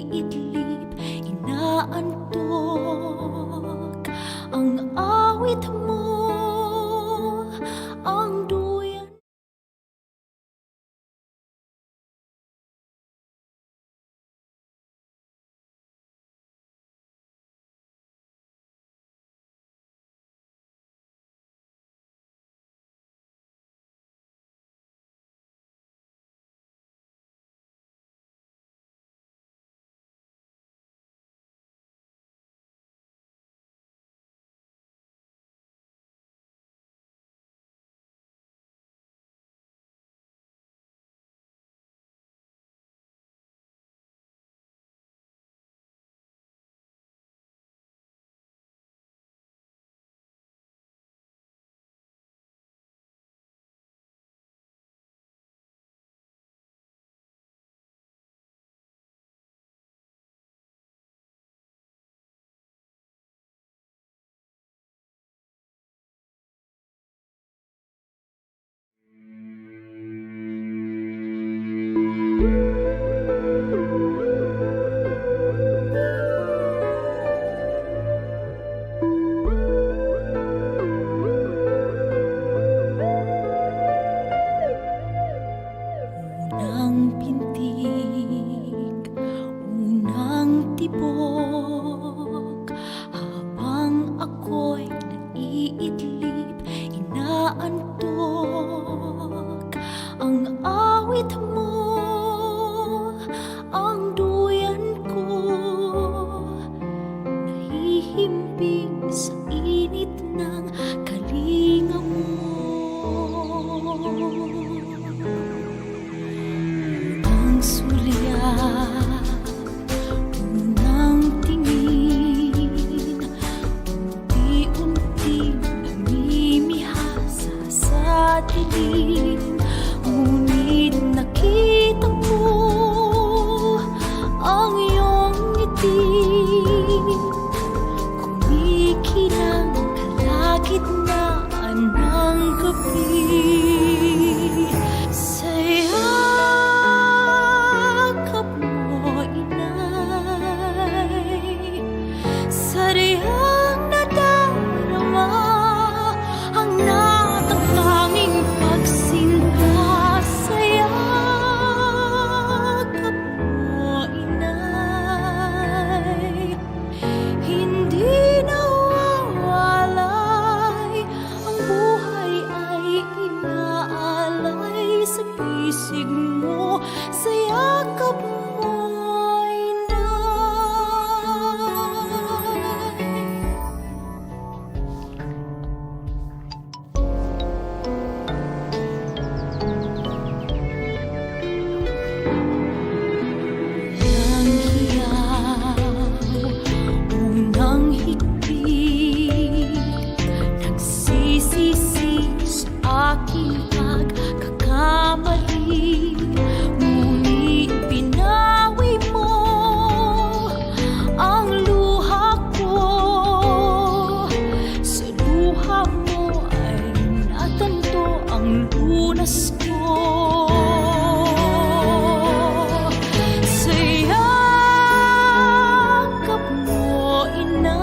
naiidlip, inaantok ang awit mo, ang duyan. Unang pintig, unang tibok, habang ako'y naiidlip, inaantok ang awit mo, ang duyan ko, nahihimbing sa init ng kalinga mo. Unang sulyap, unang tingin, unti-unting namimihasa sa dilim. Ngunit nakita ko ang iyong ngiti, kumikinang kalagitnaan ng gabi. Sayakap mo, inay, sadyang nadarama ang natatanging pagsinta. Sayakap mo, inay, hindi nawawalay, ang buhay ay inaalay sa pisig mo. Sayakap mo, inay. Unang hiyaw, unang higpit, nagsisisi sa aking pagkakamali. Ngunit pinawi mo ang luha ko, sa luha mo ay natanto ang lunas ko. Sayakap mo, inay,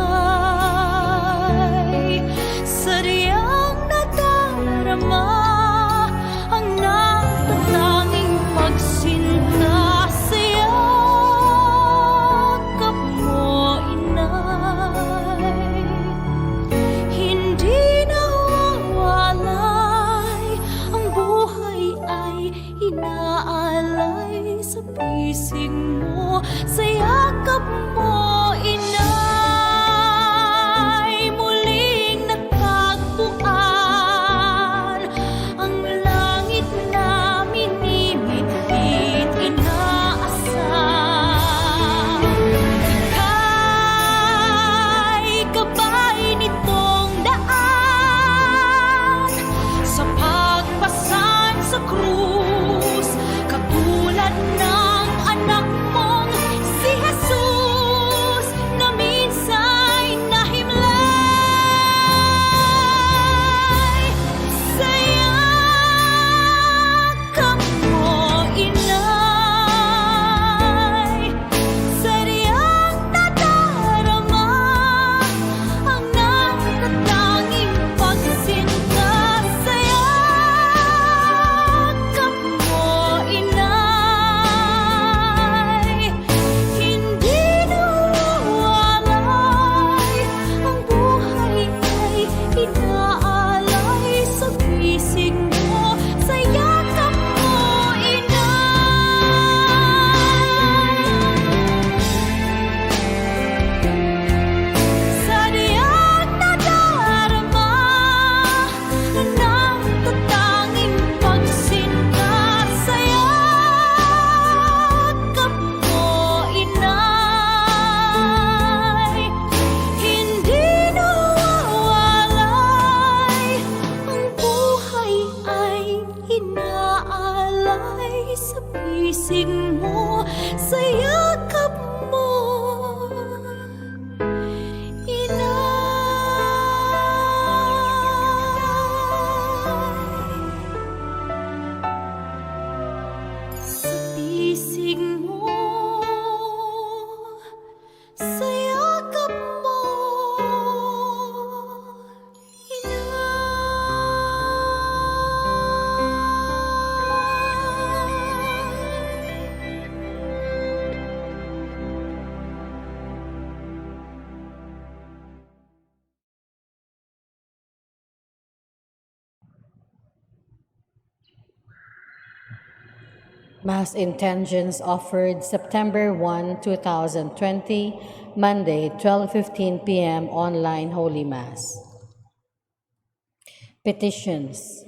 sadyang nadarama ang natatanging pagsinta. Sayakap mo, inay, hindi nawawalay, ang buhay ay inaalay sa pisig mo. Sayakap mo, inay, muling natagpuan ang langit na minimit-lit, inaasam. Ika'y gabay nitong daan sa pagpasan sa krus, katulad ng anak mong si Jesus. Mass intentions offered September 1, 2020, Monday, 12:15 p.m. online Holy Mass. Petitions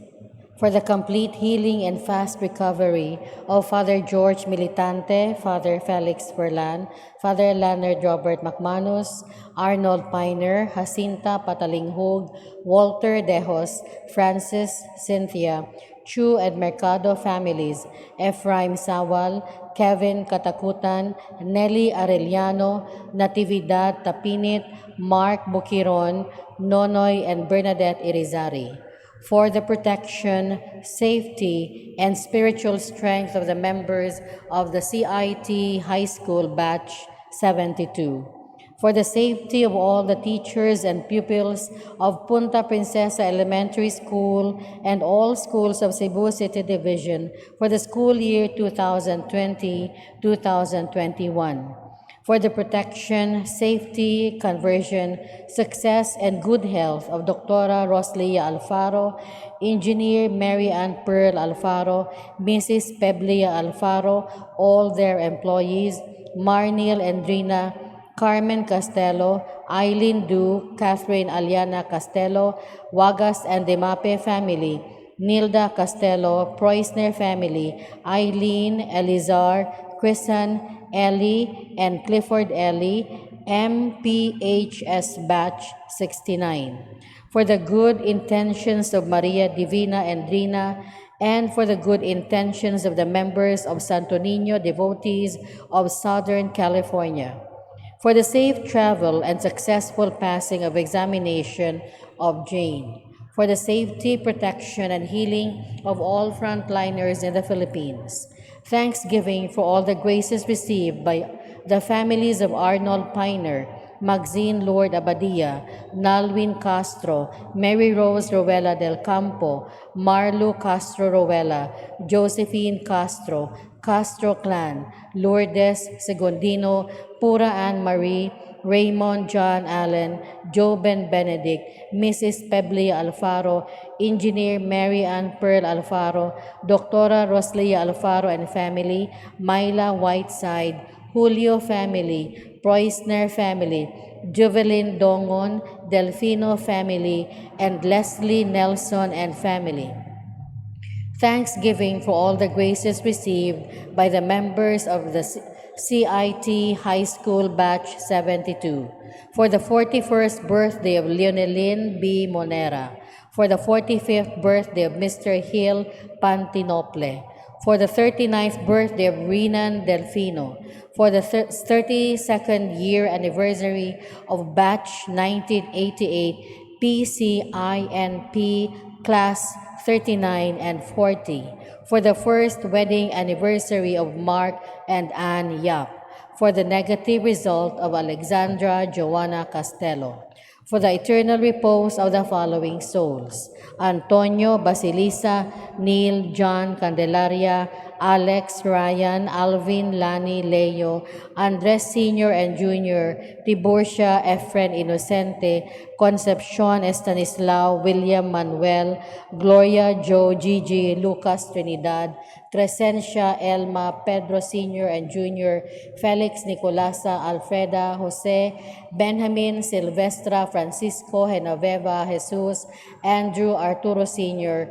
for the complete healing and fast recovery of Father George Militante, Father Felix Verlan, Father Leonard Robert McManus, Arnold Piner, Jacinta Patalinghog, Walter Dejos, Francis Cynthia, Chu and Mercado families, Ephraim Sawal, Kevin Katakutan, Nelly Arellano, Natividad Tapinit, Mark Bukiron, Nonoy and Bernadette Irizarry, for the protection, safety, and spiritual strength of the members of the CIT High School Batch 72, for the safety of all the teachers and pupils of Punta Princesa Elementary School and all schools of Cebu City Division for the school year 2020-2021, for the protection, safety, conversion, success, and good health of Dr. Roslia Alfaro, Engineer Mary Ann Pearl Alfaro, Mrs. Peblia Alfaro, all their employees, Marnil and Drina, Carmen Castelo, Eileen Du, Catherine Aliana Castelo, Wagas and Demape family, Nilda Castelo, Preusner family, Eileen, Elizar, Chrisan, Ellie, and Clifford Ellie, MPHS Batch 69. For the good intentions of Maria Divina and Drina, and for the good intentions of the members of Santo Niño devotees of Southern California, for the safe travel and successful passing of examination of Jane, for the safety, protection, and healing of all frontliners in the Philippines. Thanksgiving for all the graces received by the families of Arnold Piner, Maxine Lord Abadia, Nalwin Castro, Mary Rose Rowella del Campo, Marlo Castro Rowella, Josephine Castro, Castro Clan, Lourdes Segundino, Pura Ann Marie, Raymond John Allen, Joben Benedict, Mrs. Peblia Alfaro, Engineer Mary Ann Pearl Alfaro, Dr. Roslia Alfaro and family, Myla Whiteside, Julio family, Preusner family, Juvelin Dongon, Delfino family, and Leslie Nelson and family. Thanksgiving for all the graces received by the members of the CIT High School Batch 72, for the 41st birthday of Leonelyn B. Monera, for the 45th birthday of Mr. Hill Pantinople, for the 39th birthday of Renan Delfino, for the 32nd year anniversary of Batch 1988 PCINP Class 39 and 40, for the first wedding anniversary of Mark and Ann Yap, for the negative result of Alexandra Joanna Castello, for the eternal repose of the following souls: Antonio Basilisa, Neil John Candelaria, Alex Ryan, Alvin Lani Leo, Andres Sr. and Jr., Tiburcia Efren Inocente, Concepcion Estanislao, William Manuel, Gloria Joe Gigi, Lucas Trinidad, Crescencia Elma, Pedro Sr. and Jr., Felix Nicolasa, Alfreda, Jose, Benjamin Silvestra, Francisco Genoveva, Jesus, Andrew Arturo Sr.,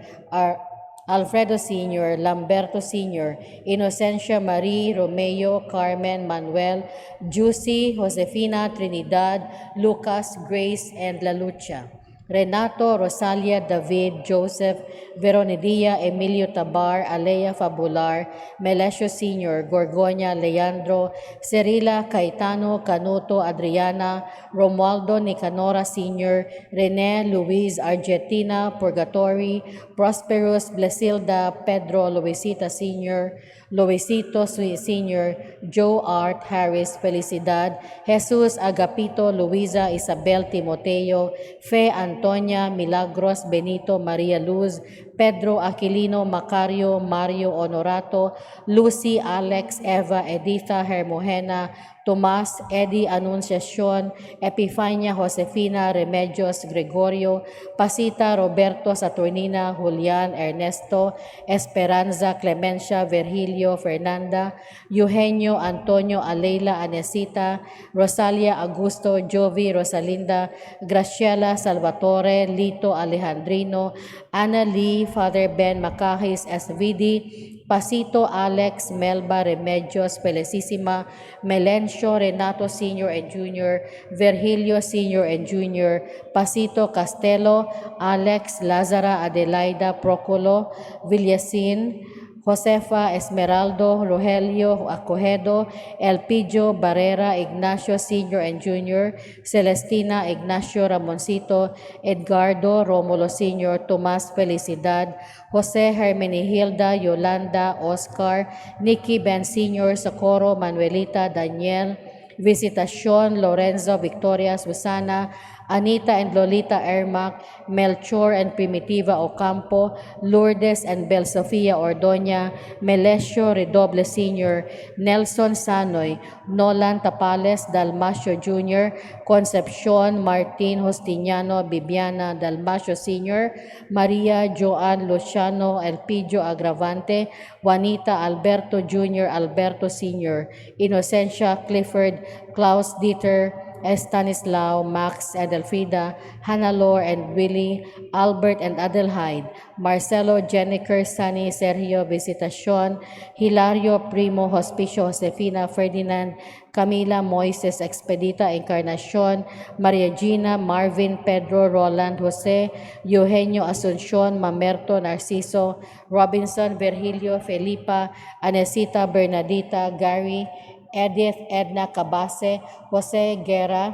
Alfredo Sr., Lamberto Sr., Inocencia Marie, Romeo, Carmen, Manuel, Juicy, Josefina, Trinidad, Lucas, Grace, and La Lucha. Renato, Rosalia, David, Joseph, Veronidia, Emilio Tabar, Alea Fabular, Melesio Sr., Gorgonia, Leandro, Cirila, Caetano, Canuto, Adriana, Romualdo Nicanora Sr., Rene, Luis, Argentina, Purgatory, Prosperous, Blesilda, Pedro, Luisita Sr., Luisito Sr., Joe Art, Harris, Felicidad, Jesus Agapito, Luisa, Isabel Timoteo, Fe Antonia, Milagros, Benito, Maria Luz, Pedro Aquilino, Macario, Mario Honorato, Lucy, Alex, Eva, Editha, Hermogena, Tomas, Eddie Anunciacion, Epifania, Josefina, Remedios, Gregorio, Pasita, Roberto, Saturnina, Julian, Ernesto, Esperanza, Clemencia, Virgilio, Rogelio Fernanda, Eugenio Antonio Alela Anesita, Rosalia Augusto Jovi Rosalinda, Graciela Salvatore Lito Alejandrino, Ana Lee, Father Ben Macahis SVD, Pasito Alex Melba Remedios Felicissima, Melencio Renato Sr. and Jr., Virgilio Sr. and Jr., Pasito Castelo, Alex Lazara Adelaida Procolo, Villasin, Josefa Esmeraldo, Rogelio Acojedo, Elpidio Barrera, Ignacio Sr. and Jr., Celestina Ignacio Ramoncito, Edgardo Romulo Sr., Tomas Felicidad, Jose Hermenegilda, Yolanda, Oscar, Nikki Ben Sr., Socorro, Manuelita, Daniel, Visitacion, Lorenzo, Victoria, Susana, Anita and Lolita Ermac, Melchor and Primitiva Ocampo, Lourdes and Bel Sofia Ordoña, Melesio Redoble Sr., Nelson Sanoy, Nolan Tapales, Dalmacio Jr., Concepcion Martin Justiniano, Bibiana Dalmacio Sr., Maria Joan Luciano Elpidio Agravante, Juanita Alberto Jr., Alberto Sr., Inocencia Clifford, Klaus Dieter, Stanislao, Max, Edelfrida, Hannalore and Willie, Albert and Adelheid, Marcelo, Jennifer, Sunny, Sergio, Visitacion, Hilario, Primo, Hospicio, Josefina, Ferdinand, Camila, Moises, Expedita, Encarnacion, Maria Gina, Marvin, Pedro, Roland, Jose, Eugenio, Asuncion, Mamerto, Narciso, Robinson, Virgilio, Felipa, Anesita, Bernadita, Gary, Edith, Edna Cabase, Jose Guerra,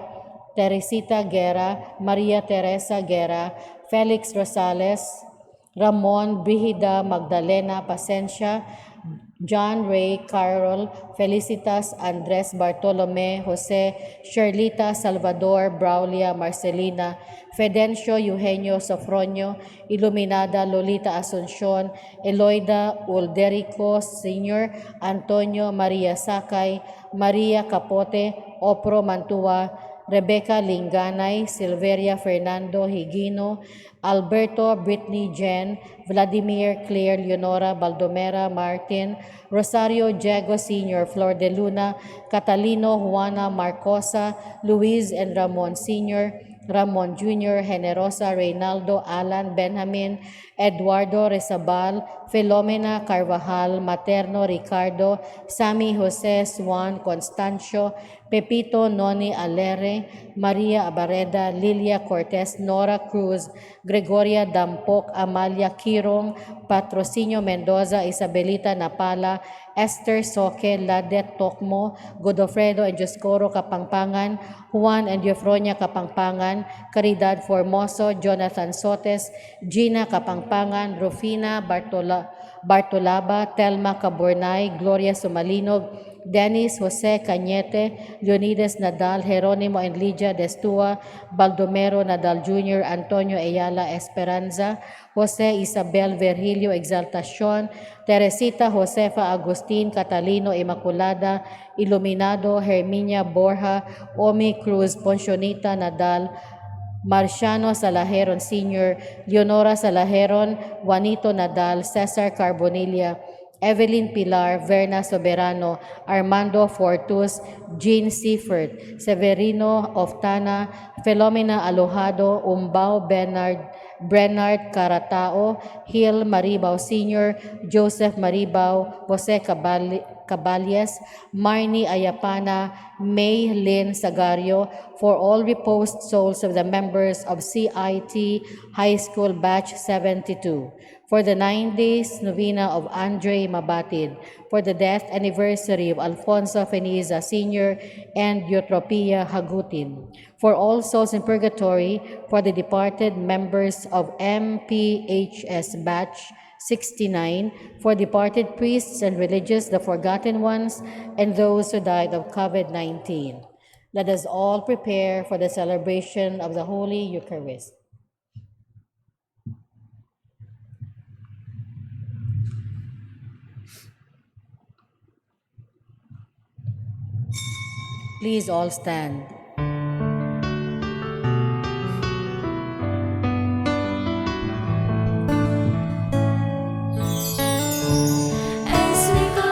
Teresita Guerra, Maria Teresa Guerra, Felix Rosales, Ramon Brigida, Magdalena Pasencia, John Ray Carol, Felicitas Andres Bartolome, Jose Sherlita Salvador, Braulia Marcelina, Fedencio Eugenio Sofronio, Iluminada Lolita Asuncion, Eloida Ulderico Sr., Antonio Maria Sakay, Maria Capote, Opro Mantua, Rebecca Linganay, Silveria Fernando Higino, Alberto Brittany Jen, Vladimir Claire Leonora Baldomera Martin, Rosario Diego Sr., Flor de Luna, Catalino Juana Marcosa, Luis and Ramon Sr., Ramon Jr., Generosa Reynaldo Alan Benjamin, Eduardo Rezabal, Filomena Carvajal, Materno Ricardo, Sammy Jose Swan Constancio, Pepito Noni Alere, Maria Abareda, Lilia Cortez, Nora Cruz, Gregoria Dampok, Amalia Kirong, Patrocinio Mendoza, Isabelita Napala, Esther Soque, Ladet Tokmo, Godofredo and Joscoro Kapangpangan, Juan and Eufronia Kapangpangan, Caridad Formoso, Jonathan Sotes, Gina Kapangpangan, Rufina Bartolaba, Telma Caburnay, Gloria Sumalinog, Dennis Jose Cañete, Leonidas Nadal, Jeronimo and Lydia Destua, Baldomero Nadal Jr., Antonio Ayala Esperanza, Jose Isabel Virgilio Exaltacion, Teresita Josefa Agustin Catalino Immaculada, Iluminado Herminia Borja, Omi Cruz Poncionita Nadal, Marciano Salajeron Sr., Leonora Salajeron, Juanito Nadal, Cesar Carbonilla, Evelyn Pilar, Verna Soberano, Armando Fortus, Jean Seifert, Severino Oftana, Filomena Alojado, Umbao Bernard Caratao, Hill Maribao Sr., Joseph Maribao, Jose Caballes, Marnie Ayapana, May Lynn Sagario, for all reposed souls of the members of CIT High School Batch 72, for the 9 days novena of Andre Mabatid, for the death anniversary of Alfonso Feniza Sr. and Eutropia Hagutin, for all souls in purgatory, for the departed members of MPHS Batch 69, for departed priests and religious, the forgotten ones, and those who died of COVID-19. Let us all prepare for the celebration of the Holy Eucharist. Please all stand. As we go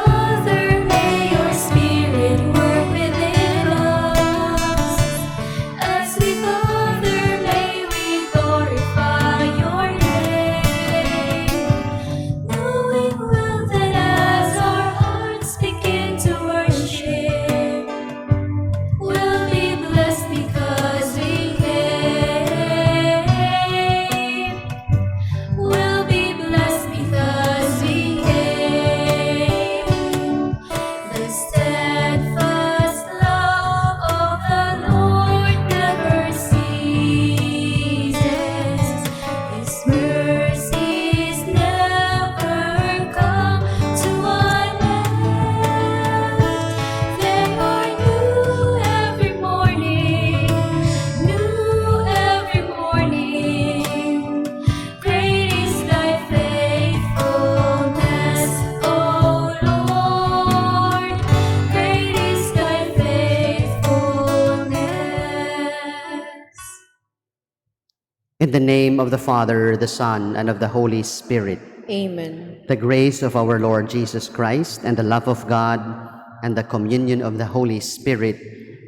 In the name of the Father, the Son, and of the Holy Spirit. Amen. The grace of our Lord Jesus Christ and the love of God and the communion of the Holy Spirit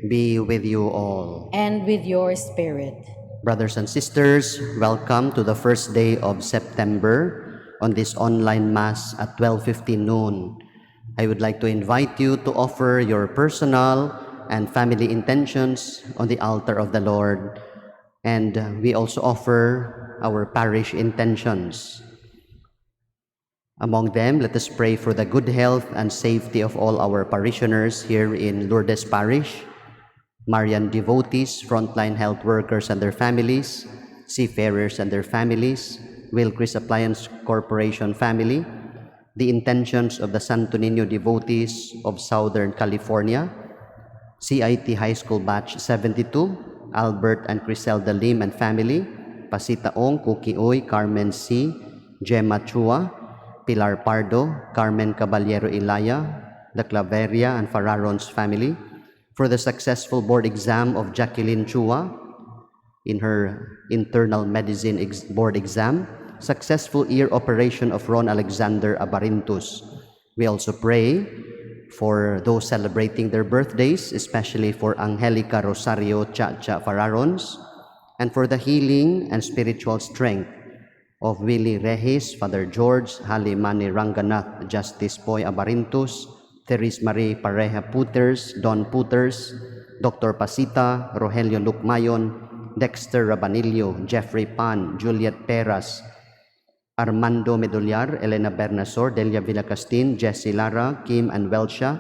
be with you all. And with your spirit. Brothers and sisters, welcome to the first day of September on this online Mass at 12:15 noon. I would like to invite you to offer your personal and family intentions on the altar of the Lord. And we also offer our parish intentions. Among them, let us pray for the good health and safety of all our parishioners here in Lourdes Parish, Marian devotees, frontline health workers and their families, seafarers and their families, Wilkris Appliance Corporation family, the intentions of the Santo Niño devotees of Southern California, CIT High School Batch 72, Albert and Criselda Lim and family, Pasita Ong, Cookie Oy, Carmen C., Gemma Chua, Pilar Pardo, Carmen Caballero Ilaya, the Claveria and Fararons family, for the successful board exam of Jacqueline Chua in her internal medicine board exam, successful ear operation of Ron Alexander Abarintus. We also pray for those celebrating their birthdays, especially for Angelica Rosario Chacha Fararons, and for the healing and spiritual strength of Willie Regis, Father George, Halimani Ranganath, Justice Poy Abarintus, Therese Marie Pareja Puters, Don Puters, Dr. Pasita, Rogelio Lucmayon, Dexter Rabanillo, Jeffrey Pan, Juliet Peras, Armando Medullar, Elena Bernasor, Delia Villacastin, Jessie Lara, Kim and Welsha,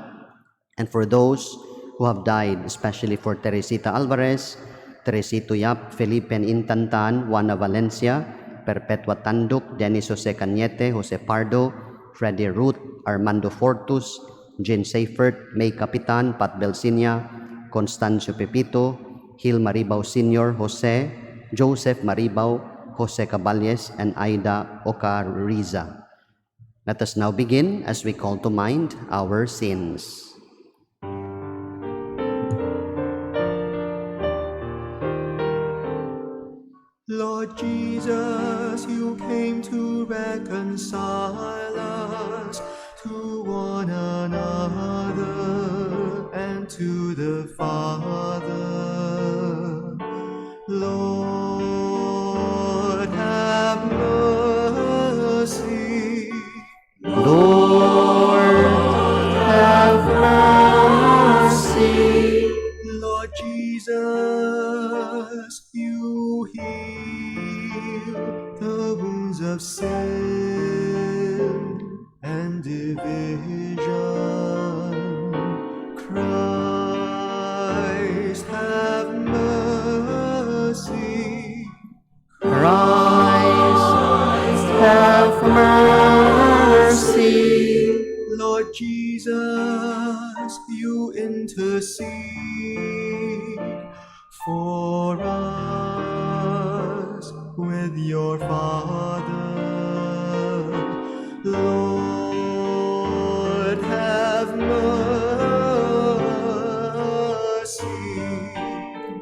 and for those who have died, especially for Teresita Alvarez, Teresito Yap, Felipe Intantan, Juana Valencia, Perpetua Tanduk, Dennis Jose Cañete, Jose Pardo, Freddy Ruth, Armando Fortus, Jane Seifert, May Capitan, Pat Belsinia, Constancio Pepito, Gil Maribao Sr., Jose, Joseph Maribao, Jose Caballes, and Aida Ocariza. Let us now begin as we call to mind our sins. Lord Jesus, you came to reconcile us to one another and to the Father. Lord, have mercy. Lord, have mercy. Lord Jesus, you heal the wounds of sin and division. Christ, have mercy. Christ, have mercy. Lord Jesus, you intercede for us with your Father. Lord, have mercy.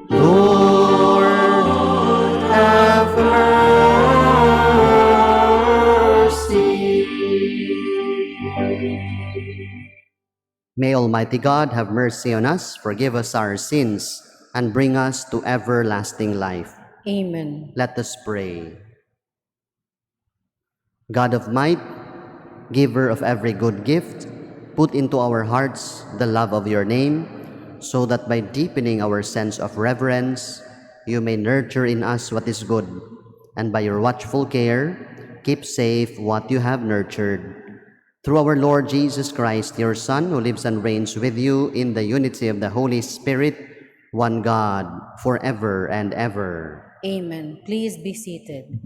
Lord, have mercy. May Almighty God have mercy on us, forgive us our sins, and bring us to everlasting life. Amen. Let us pray. God of might, giver of every good gift, put into our hearts the love of your name, so that by deepening our sense of reverence, you may nurture in us what is good, and by your watchful care, keep safe what you have nurtured. Through our Lord Jesus Christ, your Son, who lives and reigns with you in the unity of the Holy Spirit, one God, forever and ever. Amen. Please be seated.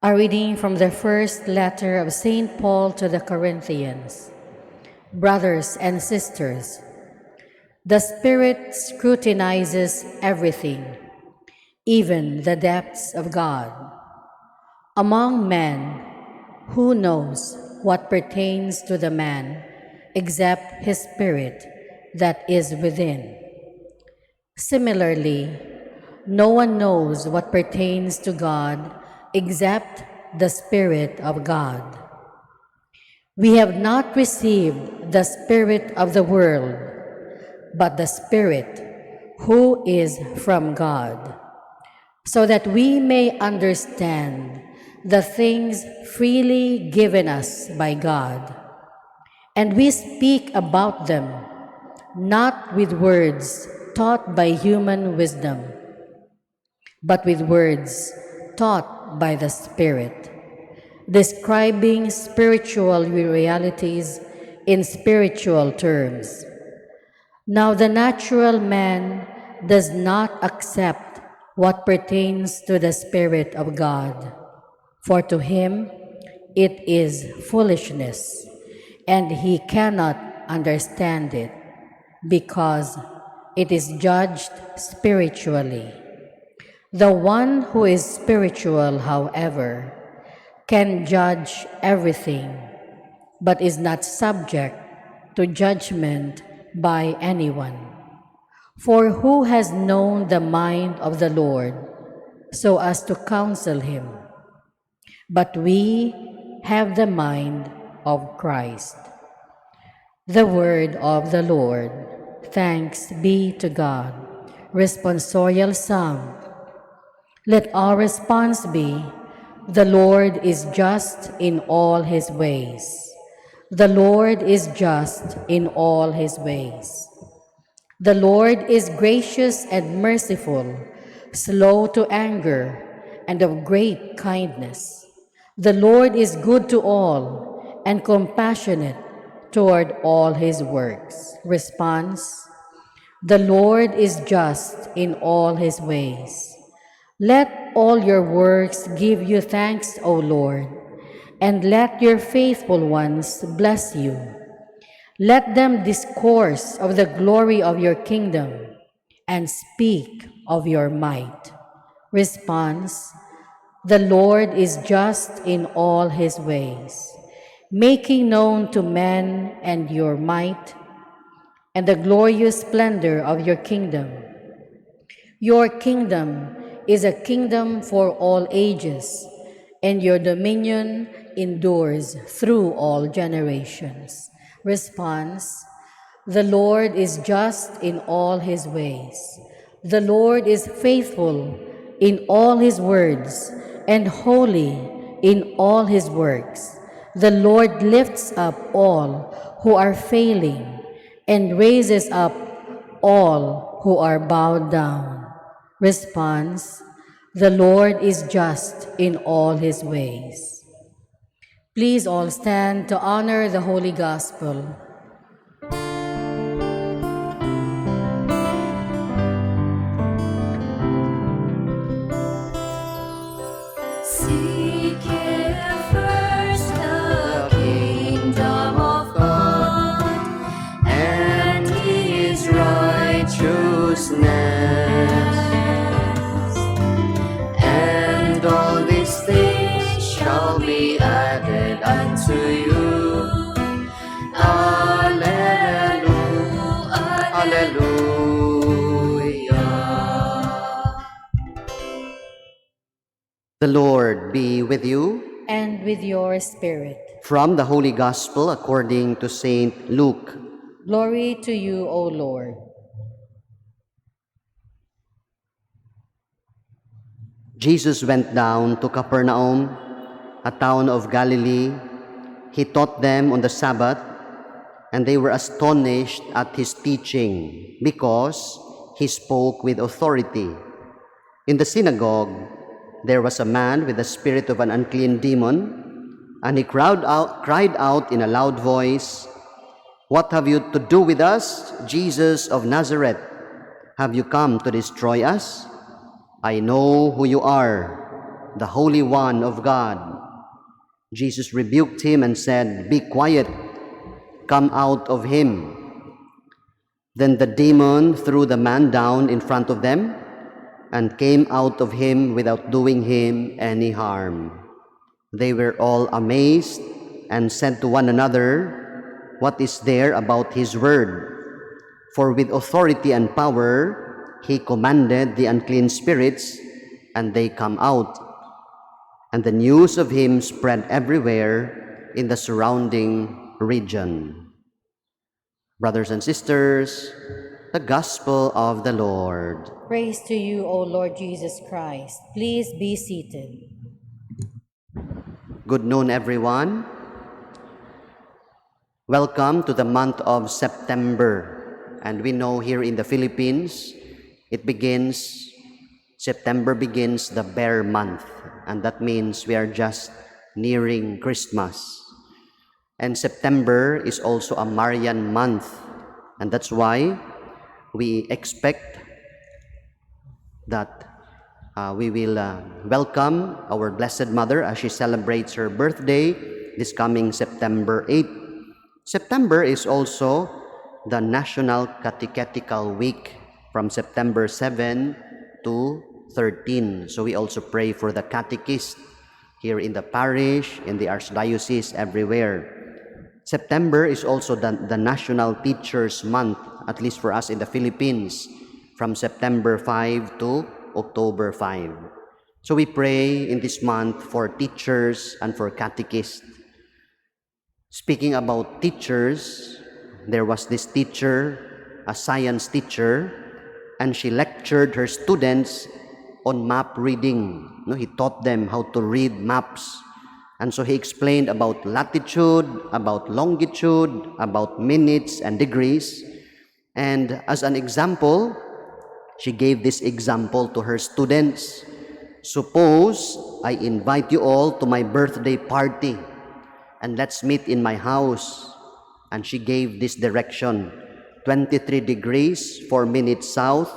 A reading from the first letter of St. Paul to the Corinthians. Brothers and sisters, the Spirit scrutinizes everything, even the depths of God. Among men, who knows what pertains to the man except his spirit that is within? Similarly, no one knows what pertains to God except the Spirit of God. We have not received the Spirit of the world, but the Spirit who is from God, so that we may understand the things freely given us by God. And we speak about them, not with words taught by human wisdom, but with words taught by the Spirit, describing spiritual realities in spiritual terms. Now the natural man does not accept what pertains to the Spirit of God, for to him it is foolishness, and he cannot understand it, because it is judged spiritually. The one who is spiritual, however, can judge everything, but is not subject to judgment by anyone. For who has known the mind of the Lord so as to counsel him? But we have the mind of Christ. The word of the Lord. Thanks be to God. Responsorial Psalm. Let our response be, the Lord is just in all his ways. The Lord is just in all his ways. The Lord is gracious and merciful, slow to anger, and of great kindness. The Lord is good to all and compassionate toward all his works. Response: the Lord is just in all his ways. Let all your works give you thanks, O Lord, and let your faithful ones bless you. Let them discourse of the glory of your kingdom and speak of your might. Response: the Lord is just in all his ways, making known to men and your might and the glorious splendor of your kingdom. Your kingdom is a kingdom for all ages, and your dominion endures through all generations. Response: the Lord is just in all his ways. The Lord is faithful in all his words and holy in all his works. The Lord lifts up all who are failing and raises up all who are bowed down. Response: the Lord is just in all his ways. Please all stand to honor the Holy Gospel. Seek ye first the kingdom of God and his righteousness, and all these things shall be added unto you. Alleluia, Alleluia. The Lord be with you. And with your spirit. From the Holy Gospel according to Saint Luke. Glory to you, O Lord. Jesus went down to Capernaum, a town of Galilee. He taught them on the Sabbath, and they were astonished at his teaching, because he spoke with authority. In the synagogue, there was a man with the spirit of an unclean demon, and he cried out in a loud voice, "What have you to do with us, Jesus of Nazareth? Have you come to destroy us? I know who you are, the Holy One of God." Jesus rebuked him and said, "Be quiet, come out of him." Then the demon threw the man down in front of them, and came out of him without doing him any harm. They were all amazed and said to one another, "What is there about his word? For with authority and power he commanded the unclean spirits, and they come out." And the news of him spread everywhere in the surrounding region. Brothers and sisters, the Gospel of the Lord. Praise to you, O Lord Jesus Christ. Please be seated. Good noon, everyone. Welcome to the month of September. And we know here in the Philippines, September begins the bear month. And that means we are just nearing Christmas. And September is also a Marian month. And that's why we expect that we will welcome our Blessed Mother as she celebrates her birthday this coming September 8th. September is also the National Catechetical Week from September 7 to 13. So we also pray for the catechist here in the parish, in the archdiocese, everywhere. September is also the National Teachers Month, at least for us in the Philippines, from September 5 to October 5. So we pray in this month for teachers and for catechists. Speaking about teachers, there was this teacher, a science teacher, and she lectured her students on map reading. He taught them how to read maps. And so he explained about latitude, about longitude, about minutes and degrees. And as an example, she gave this example to her students. Suppose I invite you all to my birthday party and let's meet in my house. And she gave this direction: 23 degrees, 4 minutes south,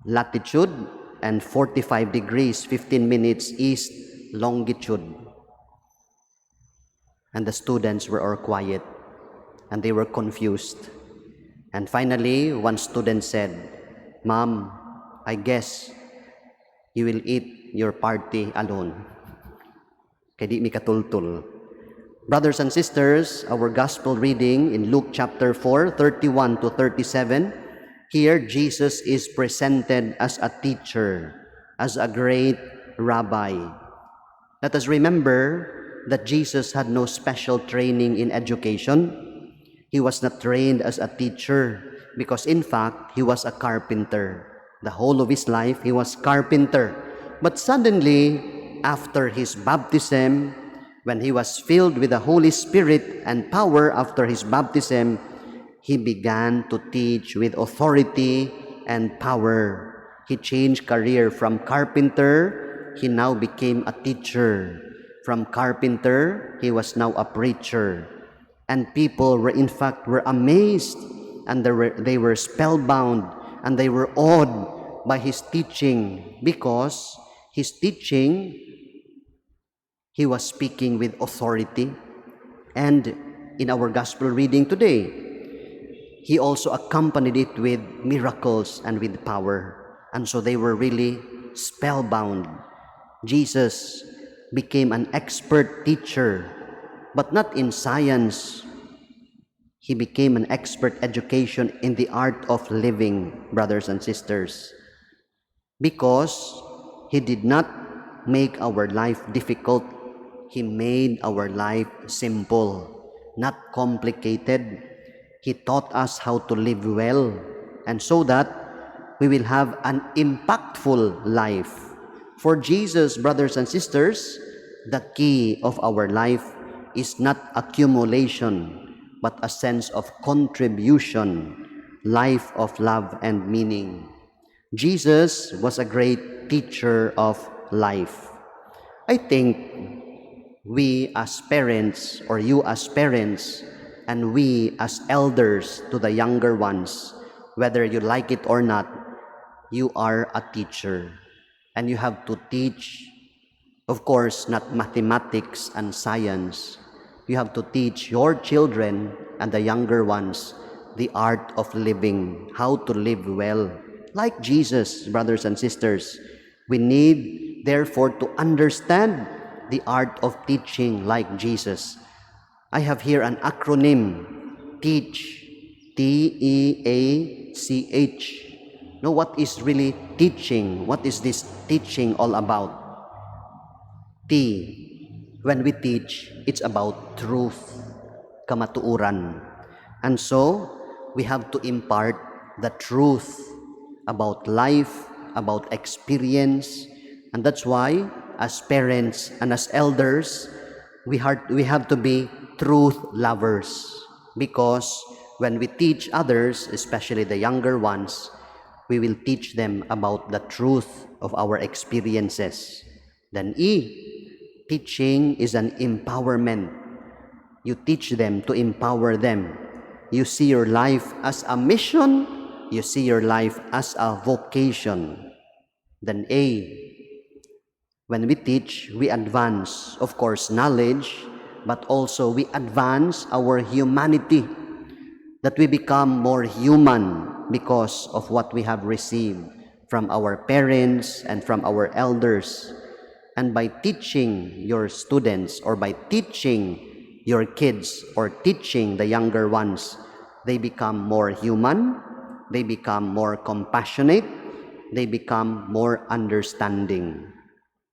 latitude, and 45 degrees, 15 minutes east, longitude. And the students were all quiet and they were confused. And finally, one student said, "Ma'am, I guess you will eat your party alone. Kaya di mi katultul." Brothers and sisters, our gospel reading in Luke chapter 4, 31 to 37, here Jesus is presented as a teacher, as a great rabbi. Let us remember that Jesus had no special training in education. He was not trained as a teacher because in fact, he was a carpenter. The whole of his life, he was carpenter. But suddenly, after his baptism, when he was filled with the Holy Spirit and power after his baptism, he began to teach with authority and power. He changed career from carpenter, he now became a teacher. From carpenter, he was now a preacher. And people were amazed, and they were spellbound, and they were awed by his teaching, because his teaching, he was speaking with authority. And in our gospel reading today, he also accompanied it with miracles and with power. And so they were really spellbound. Jesus became an expert teacher, but not in science. He became an expert education in the art of living, brothers and sisters, because he did not make our life difficult. He made our life simple, not complicated. He taught us how to live well, and so that we will have an impactful life. For Jesus, brothers and sisters, the key of our life is not accumulation, but a sense of contribution, life of love and meaning. Jesus was a great teacher of life. I think we as parents, or you as parents, and we as elders to the younger ones, whether you like it or not, you are a teacher. And you have to teach, of course, not mathematics and science. You have to teach your children and the younger ones the art of living, how to live well, Like Jesus, brothers and sisters, we need therefore to understand the art of teaching like Jesus. I have here an acronym, TEACH, TEACH. Know what is really teaching? What is this teaching all about? T, when we teach, it's about truth, kamatuuran. And so, we have to impart the truth about life, about experience. And that's why, as parents and as elders, we have to be truth lovers. Because when we teach others, especially the younger ones, we will teach them about the truth of our experiences. Then E, teaching is an empowerment. You teach them to empower them. You see your life as a mission. You see your life as a vocation. Then A, when we teach, we advance, of course, knowledge, but also we advance our humanity, that we become more human because of what we have received from our parents and from our elders. And by teaching your students, or by teaching your kids, or teaching the younger ones, they become more human, they become more compassionate, they become more understanding.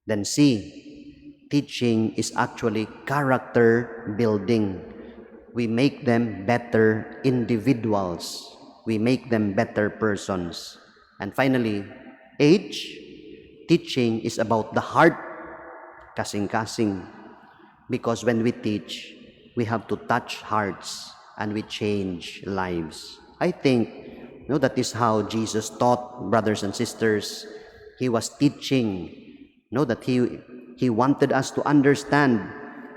Then C, teaching is actually character building. We make them better individuals. We make them better persons. And finally, H, teaching is about the heart, kasing-kasing. Because when we teach, we have to touch hearts and we change lives. I think that is how Jesus taught, brothers and sisters. He was teaching, that he wanted us to understand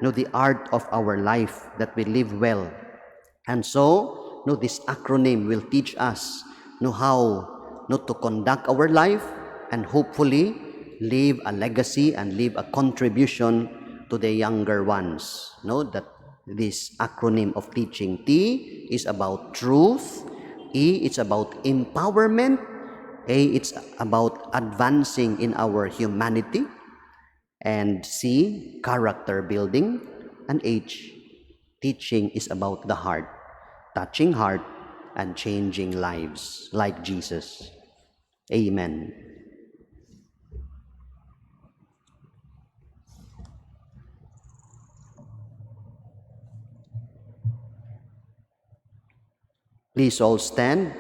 the art of our life, that we live well. And so, this acronym will teach us how to conduct our life and hopefully leave a legacy and leave a contribution to the younger ones. That this acronym of teaching, T is about truth, E it's about empowerment, A it's about advancing in our humanity, and C, character building, and H, teaching is about the heart, touching heart and changing lives like Jesus. Amen. Please all stand.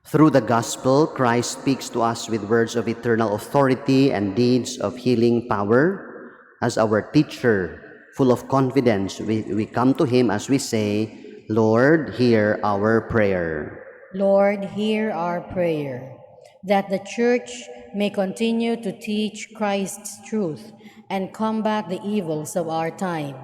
Through the gospel, Christ speaks to us with words of eternal authority and deeds of healing power. As our teacher, full of confidence, we come to him as we say, Lord, hear our prayer. Lord, hear our prayer, that the Church may continue to teach Christ's truth and combat the evils of our time.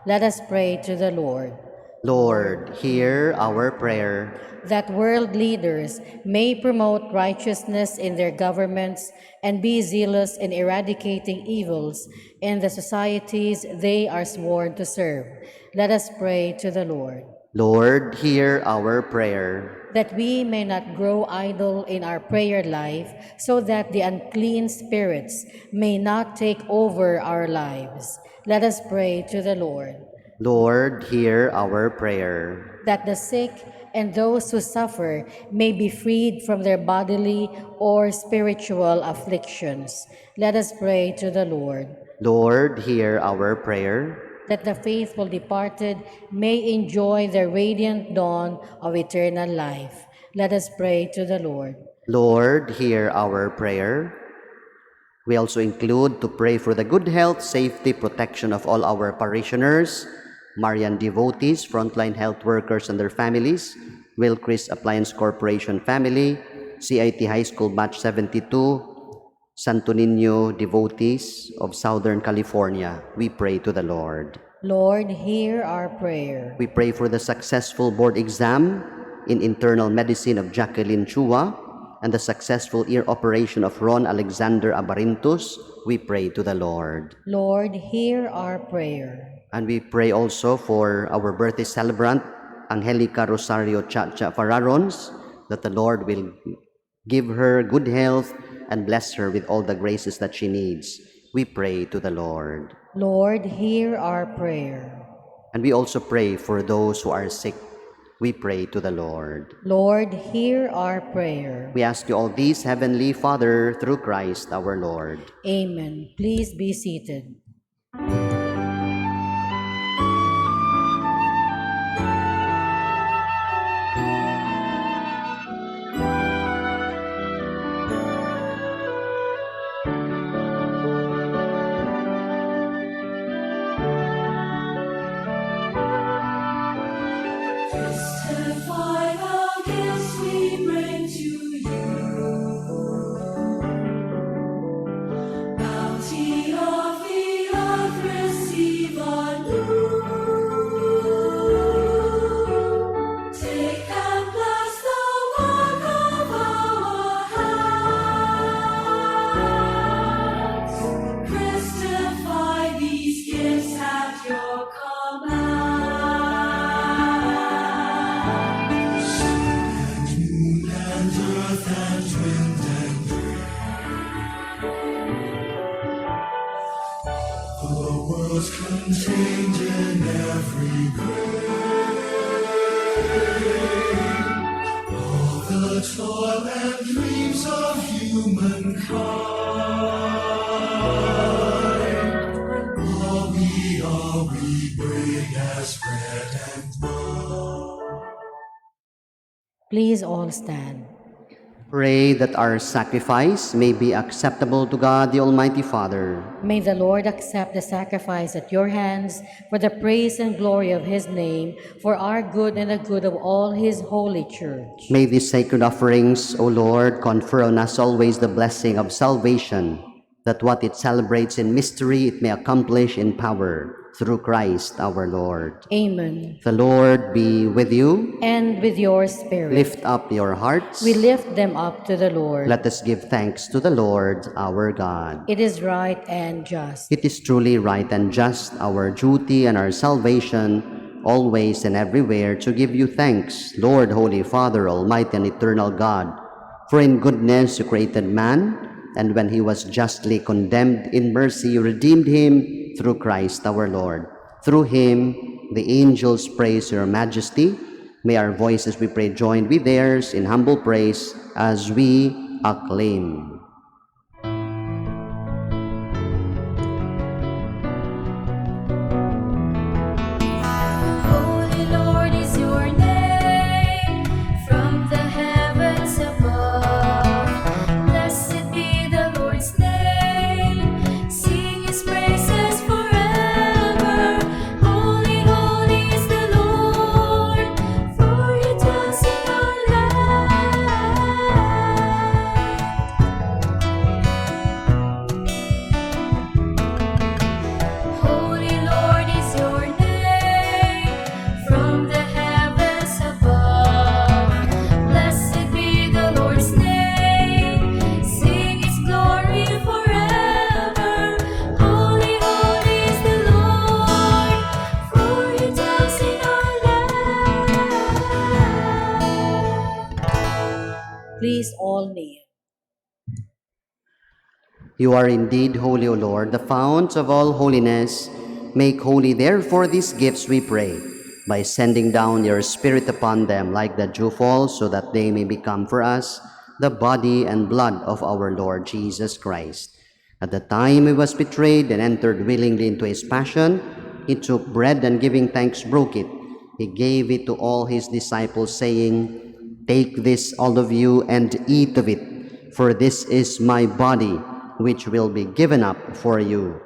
Let us pray to the Lord. Lord, hear our prayer. That world leaders may promote righteousness in their governments and be zealous in eradicating evils in the societies they are sworn to serve. Let us pray to the Lord. Lord, hear our prayer. That we may not grow idle in our prayer life, so that the unclean spirits may not take over our lives. Let us pray to the Lord. Lord, hear our prayer. That the sick and those who suffer may be freed from their bodily or spiritual afflictions. Let us pray to the Lord. Lord, hear our prayer. That the faithful departed may enjoy the radiant dawn of eternal life. Let us pray to the Lord. Lord, hear our prayer. We also include to pray for the good health, safety, protection of all our parishioners, Marian devotees, frontline health workers and their families, Wilcris Appliance Corporation family, CIT High School Batch 72, Santo Niño devotees of Southern California. We pray to the Lord. Lord, hear our prayer. We pray for the successful board exam in internal medicine of Jacqueline Chua and the successful ear operation of Ron Alexander Abarintus. We pray to the Lord. Lord, hear our prayer. And we pray also for our birthday celebrant, Angelica Rosario Chacha Fararons, that the Lord will give her good health and bless her with all the graces that she needs. We pray to the Lord. Lord, hear our prayer. And we also pray for those who are sick. We pray to the Lord. Lord, hear our prayer. We ask you all these, Heavenly Father, through Christ our Lord. Amen. Please be seated. Testify the gifts we bring to you. Bounty of the earth receive anew. Take and bless the work of our hands. Christify these gifts at your command. Moon and earth and wind and rain, the world's contained in every grain. All the toil and dreams of humankind, all we bring as bread and blood. Please all stand. Pray that our sacrifice may be acceptable to God, the Almighty Father. May the Lord accept the sacrifice at your hands for the praise and glory of his name, for our good and the good of all his holy church. May these sacred offerings, O Lord, confer on us always the blessing of salvation, that what it celebrates in mystery it may accomplish in power, through Christ our Lord. Amen. The Lord be with you. And with your spirit. Lift up your hearts. We lift them up to the Lord. Let us give thanks to the Lord our God. It is right and just. It is truly right and just, our duty and our salvation, always and everywhere to give you thanks, Lord, Holy Father, Almighty and eternal God. For in goodness you created man, and when he was justly condemned, in mercy you redeemed him through Christ our Lord. Through him the angels praise your majesty. May our voices, we pray, join with theirs in humble praise as we acclaim. Holy Lord is your name, from the heavens above. Blessed be the Lord's name, sing his praises forever. Holy, holy is the Lord, for he dwells in our land. Holy Lord is your name, from the heavens above. Blessed be the Lord's name, sing his glory forever. Holy, holy is the Lord, for he dwells in our land. Please all kneel. You are indeed holy, O Lord, the fount of all holiness. Make holy, therefore, these gifts, we pray, by sending down your Spirit upon them like the dewfall, so that they may become for us the body and blood of our Lord Jesus Christ. At the time he was betrayed and entered willingly into his passion, he took bread and giving thanks broke it. He gave it to all his disciples, saying, "Take this, all of you, and eat of it, for this is my body, which will be given up for you."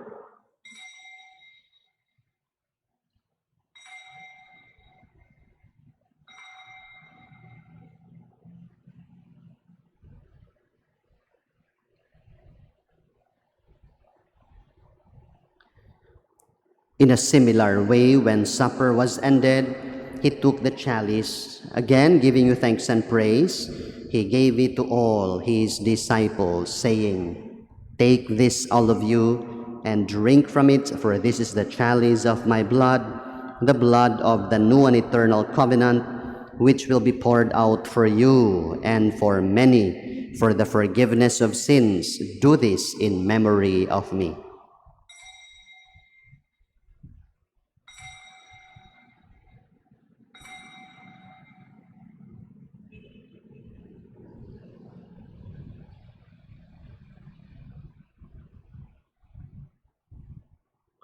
In a similar way, when supper was ended, he took the chalice, again giving you thanks and praise. He gave it to all his disciples, saying, "Take this, all of you, and drink from it, for this is the chalice of my blood, the blood of the new and eternal covenant, which will be poured out for you and for many for the forgiveness of sins. Do this in memory of me.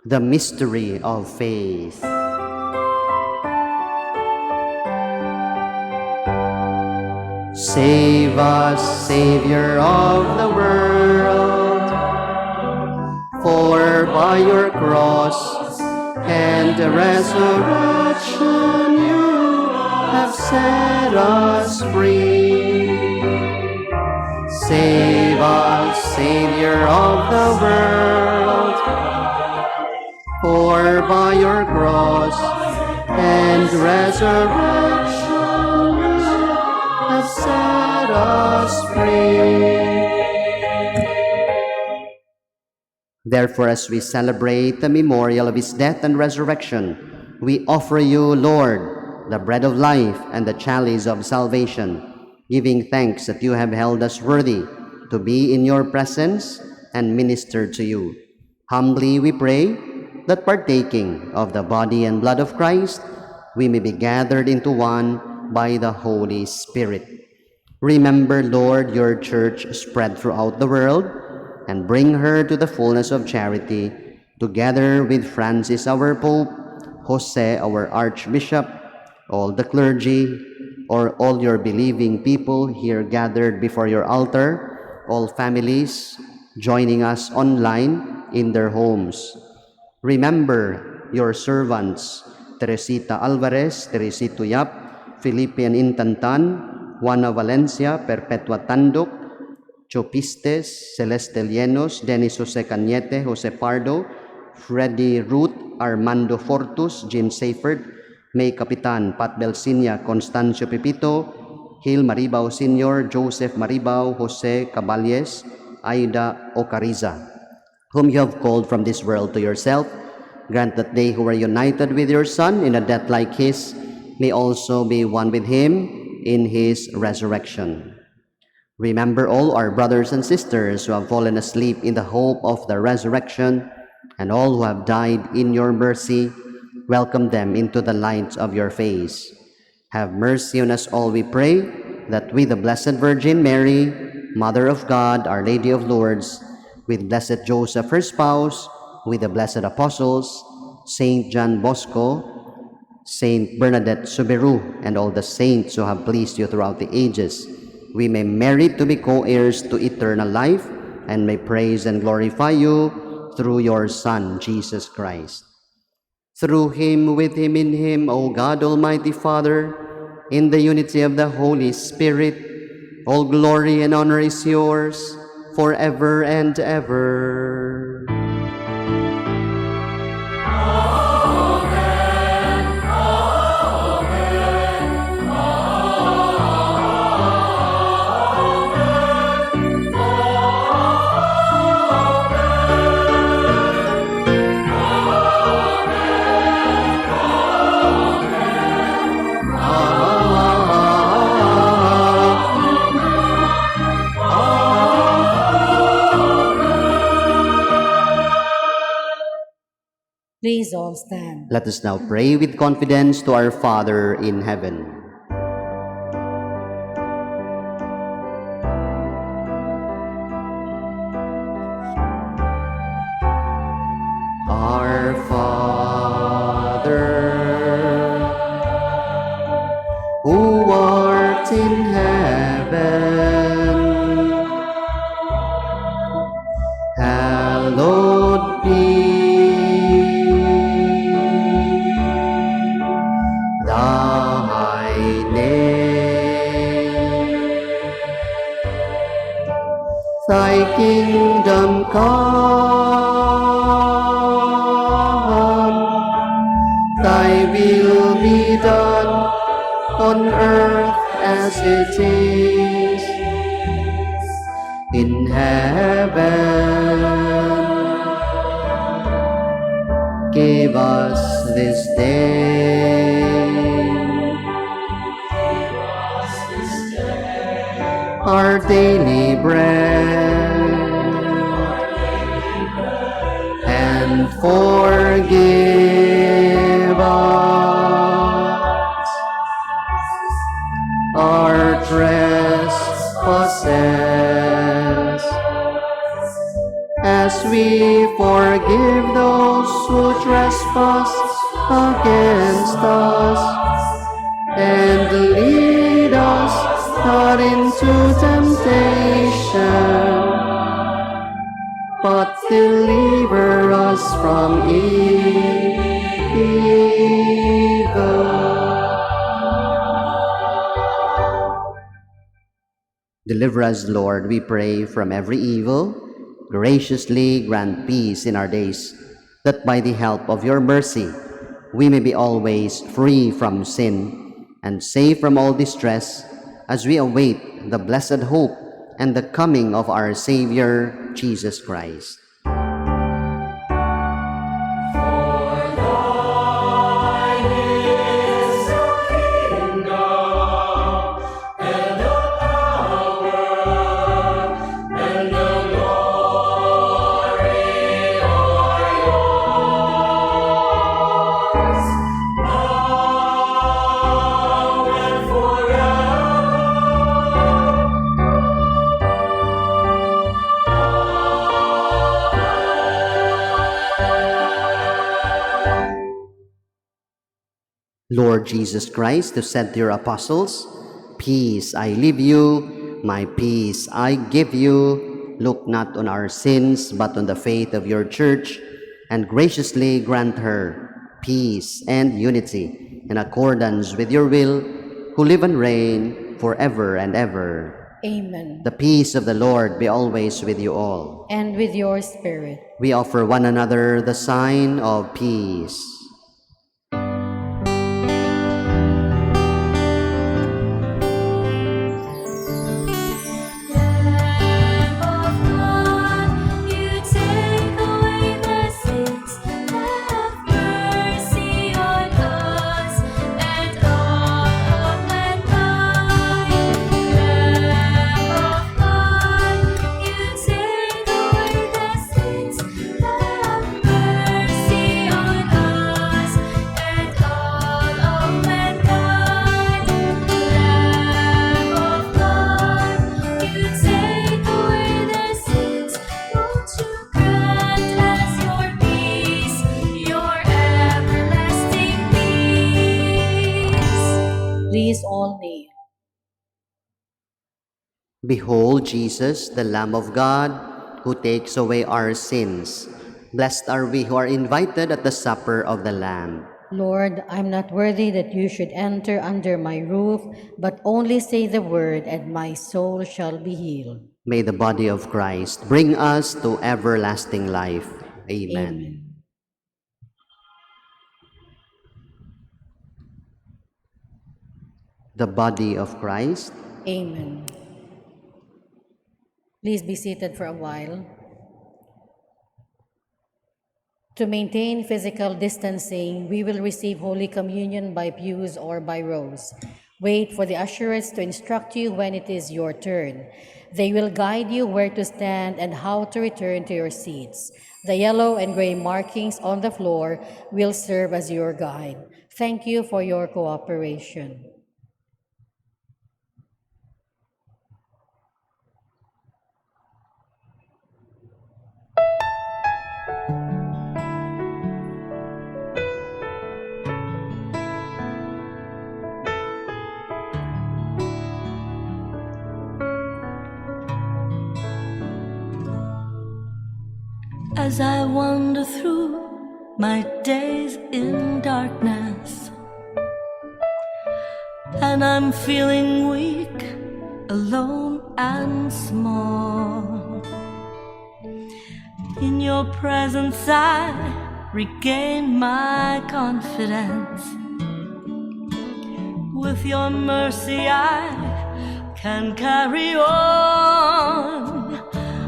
The mystery of faith. Save us, Savior of the world, for by your cross and the resurrection you have set us free. Save us, Savior of the world, for by your cross and resurrection you have set us free. Therefore, as we celebrate the memorial of his death and resurrection, we offer you, Lord, the bread of life and the chalice of salvation, giving thanks that you have held us worthy to be in your presence and minister to you. Humbly we pray that partaking of the body and blood of Christ, we may be gathered into one by the Holy Spirit. Remember, Lord, your church spread throughout the world, and bring her to the fullness of charity, together with Francis our Pope, Jose our Archbishop, all the clergy, or all your believing people here gathered before your altar, all families joining us online in their homes. Remember your servants, Teresita Alvarez, Teresito Yap, Filipian Intantan, Juana Valencia, Perpetua Tanduk, Chopistes, Celeste Llenos, Denis Jose Cañete, Jose Pardo, Freddy Ruth, Armando Fortus, Jim Seyfert, May Capitan, Pat Belsinia, Constancio Pepito, Gil Maribao Sr., Joseph Maribao, Jose Caballes, Aida Ocariza, whom you have called from this world to yourself. Grant that they who are united with your Son in a death like his may also be one with him in his resurrection. Remember all our brothers and sisters who have fallen asleep in the hope of the resurrection, and all who have died in your mercy. Welcome them into the light of your face. Have mercy on us all, we pray, that with the Blessed Virgin Mary, Mother of God, Our Lady of Lourdes, with Blessed Joseph, her spouse, with the blessed apostles, Saint John Bosco, Saint Bernadette Soberu, and all the saints who have pleased you throughout the ages, we may merit to be co-heirs to eternal life, and may praise and glorify you through your Son, Jesus Christ. Through him, with him, in him, O God, Almighty Father, in the unity of the Holy Spirit, all glory and honor is yours forever and ever. Please all stand. Let us now pray with confidence to our Father in heaven. Our Father, who art in heaven, hallowed be thy name. Thy kingdom come, thy will be done on earth as it is in heaven. Give us this day our daily bread, and forgive us our trespasses, as we forgive those who trespass against us. And lead us not into temptation, but deliver us from evil. Deliver us, Lord, we pray, from every evil. Graciously grant peace in our days, that by the help of your mercy we may be always free from sin and safe from all distress, as we await the blessed hope and the coming of our Savior, Jesus Christ. Lord Jesus Christ, who said to your apostles, "Peace I leave you, my peace I give you," look not on our sins, but on the faith of your church, and graciously grant her peace and unity in accordance with your will, who live and reign forever and ever. Amen. The peace of the Lord be always with you all. And with your spirit. We offer one another the sign of peace. Please all kneel. Behold Jesus, the Lamb of God, who takes away our sins. Blessed are we who are invited at the supper of the Lamb. Lord, I'm not worthy that you should enter under my roof, but only say the word, and my soul shall be healed. May the body of Christ bring us to everlasting life. Amen. Amen. The body of Christ. Amen. Please be seated for a while. To maintain physical distancing, we will receive Holy Communion by pews or by rows. Wait for the ushers to instruct you when it is your turn. They will guide you where to stand and how to return to your seats. The yellow and gray markings on the floor will serve as your guide. Thank you for your cooperation. As I wander through my days in darkness, and I'm feeling weak, alone and small, in your presence I regain my confidence. With your mercy I can carry on.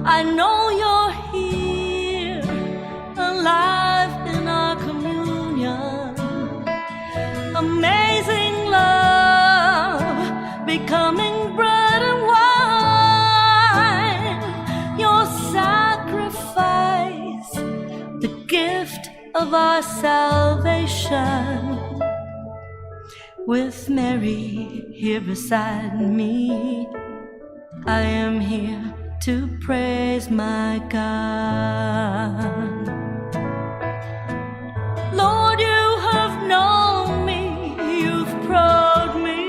I know you're here, alive in our communion. becoming bread and wine. Your sacrifice, the gift of our salvation. With Mary here beside me, I am here to praise my God. Lord, you have known me, you've probed me.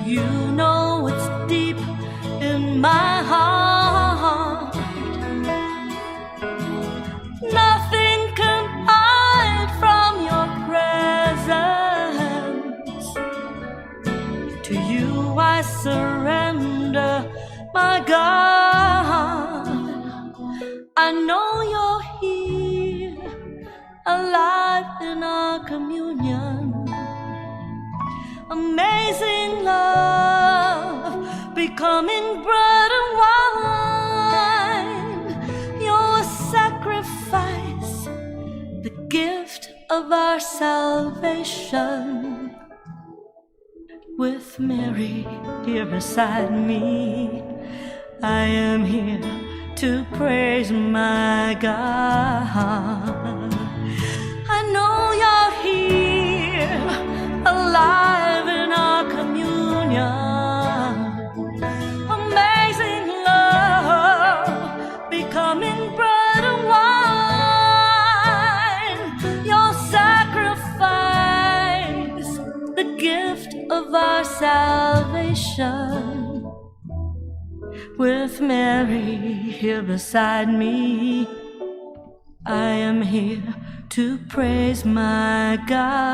You know what's deep in my heart. Nothing can hide from your presence. To you I surrender, my God. I know you're here, alive in our communion. Amazing love, becoming bread and wine. Your sacrifice, the gift of our salvation. With Mary here beside me, I am here to praise my God. I know you're here, alive in our communion. Amazing love, becoming bread and wine. Your sacrifice, the gift of our salvation. With Mary here beside me, I am here to praise my God.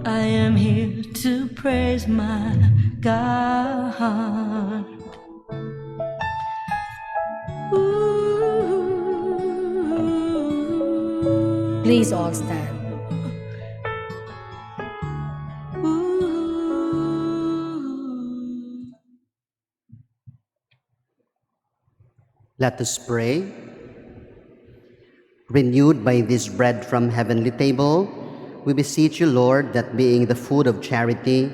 I am here to praise my God. Ooh. Please all stand. Let us pray. Renewed by this bread from heavenly table, we beseech you, Lord, that being the food of charity,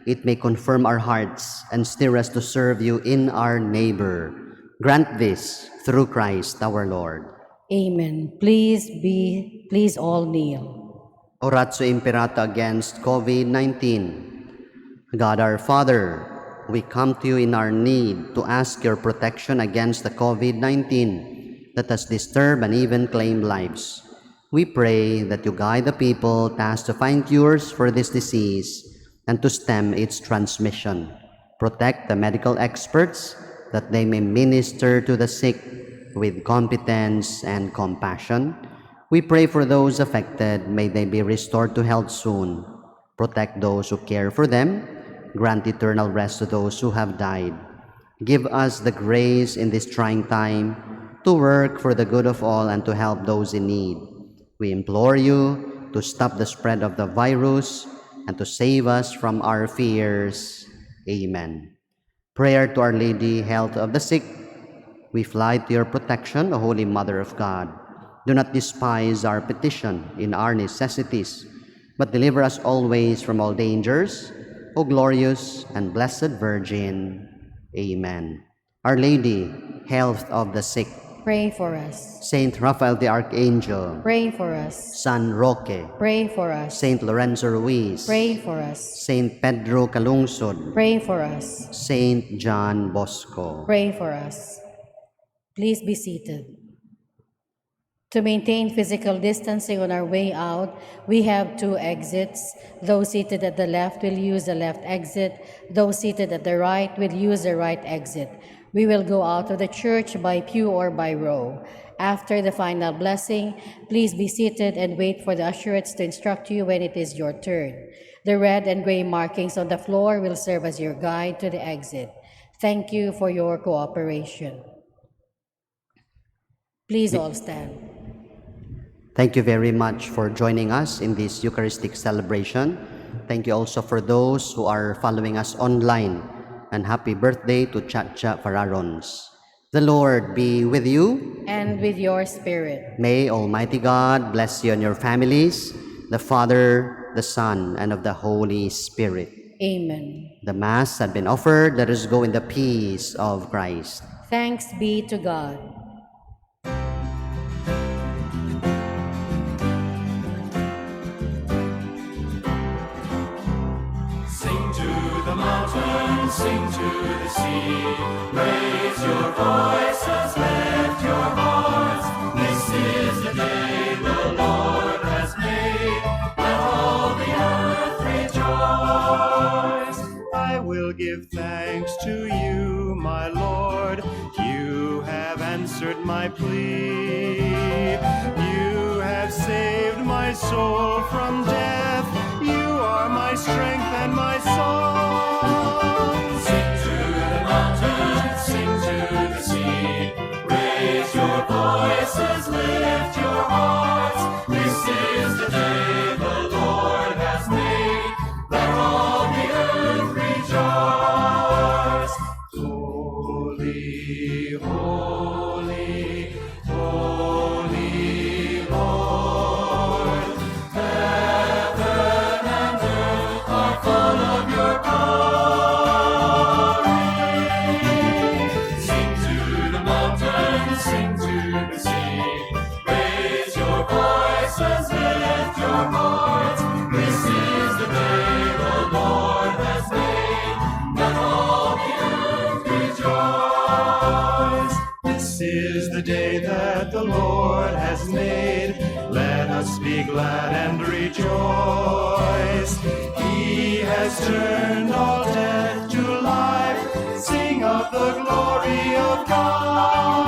it may confirm our hearts and stir us to serve you in our neighbor. Grant this through Christ our Lord. Amen. Please all kneel. Oratio Imperata against COVID-19. God our Father, we come to you in our need to ask your protection against the COVID-19 that has disturbed and even claimed lives. We pray that you guide the people tasked to find cures for this disease and to stem its transmission. Protect the medical experts that they may minister to the sick with competence and compassion. We pray for those affected, may they be restored to health soon. Protect those who care for them. Grant eternal rest to those who have died. Give us the grace in this trying time to work for the good of all and to help those in need. We implore you to stop the spread of the virus and to save us from our fears. Amen. Prayer to Our Lady, health of the sick. We fly to your protection, O Holy Mother of God. Do not despise our petition in our necessities, but deliver us always from all dangers, O glorious and blessed Virgin. Amen. Our Lady, health of the sick. Pray for us. Saint Raphael the Archangel. Pray for us. San Roque. Pray for us. Saint Lorenzo Ruiz. Pray for us. Saint Pedro Calungsod. Pray for us. Saint John Bosco. Pray for us. Please be seated. To maintain physical distancing on our way out, we have 2 exits. Those seated at the left will use the left exit. Those seated at the right will use the right exit. We will go out of the church by pew or by row. After the final blessing, please be seated and wait for the usherates to instruct you when it is your turn. The red and gray markings on the floor will serve as your guide to the exit. Thank you for your cooperation. Please all stand. Thank you very much for joining us in this Eucharistic celebration. Thank you also for those who are following us online. And happy birthday to Chacha Fararons. The Lord be with you. And with your spirit. May Almighty God bless you and your families, the Father, the Son, and of the Holy Spirit. Amen. The Mass had been offered. Let us go in the peace of Christ. Thanks be to God. Sing to the mountains, sing to the sea. Raise your voices, lift your hearts. This is the day the Lord has made. Let all the earth rejoice. I will give thanks to you, my Lord. You have answered my plea. You have saved my soul from death. You are my strength and my song. Sing to the mountains, sing to the sea. Raise your voices, lift your hearts. This is the day the Lord has made. Let all the earth rejoice. Holy, holy, holy Lord. Heaven and earth are full of your glory. Sing to the mountains, sing to the sea. Raise your voices, lift your hearts. This is the day the Lord has made. Let all the earth rejoice. This is the day that the Lord has made. Let us be glad and rejoice. He has turned all death to life. Sing of the glory of God.